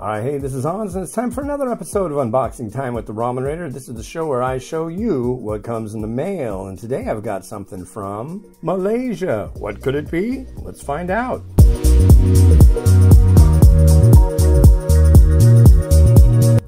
Alright, hey, this is Hans, and it's time for another episode of Unboxing Time with the Ramen Raider. This is the show where I show you what comes in the mail, and today I've got something from Malaysia. What could it be? Let's find out.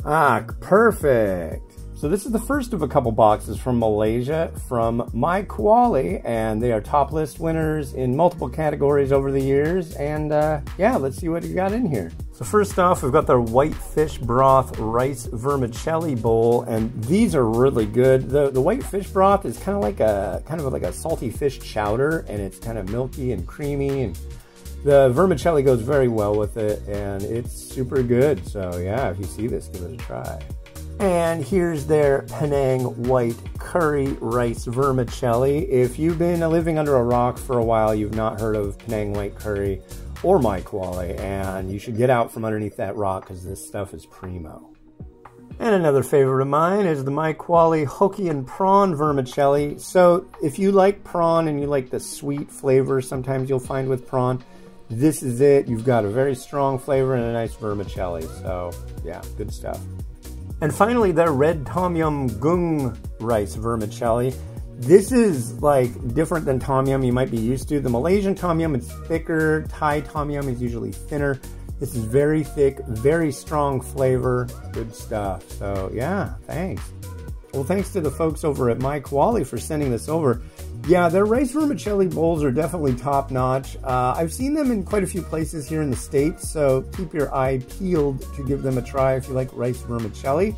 Ah, perfect. So this is the first of a couple boxes from Malaysia from MyKuali, and they are top list winners in multiple categories over the years. And yeah, let's see what you got in here. So first off, we've got the white fish broth rice vermicelli bowl, and these are really good. The white fish broth is kind of like a salty fish chowder, and it's kind of milky and creamy, and the vermicelli goes very well with it, and it's super good. So yeah, if you see this, give it a try. And here's their Penang white curry rice vermicelli. If you've been living under a rock for a while, you've not heard of Penang white curry or MyKuali, and you should get out from underneath that rock because this stuff is primo. And another favorite of mine is the MyKuali Hokkien Prawn vermicelli. So if you like prawn and you like the sweet flavor sometimes you'll find with prawn, this is it. You've got a very strong flavor and a nice vermicelli. So yeah, good stuff. And finally, their red tom yum gung rice vermicelli. This is like different than tom yum you might be used to. The Malaysian tom yum is thicker. Thai tom yum is usually thinner. This is very thick, very strong flavor. Good stuff. So yeah, thanks. Well, thanks to the folks over at MyKuali for sending this over. Yeah, their rice vermicelli bowls are definitely top notch. I've seen them in quite a few places here in the States, so keep your eye peeled to give them a try if you like rice vermicelli.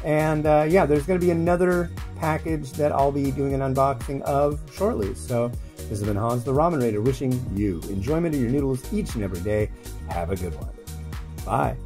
And yeah, there's going to be another package that I'll be doing an unboxing of shortly. So this has been Hans the Ramen Raider wishing you enjoyment of your noodles each and every day. Have a good one. Bye.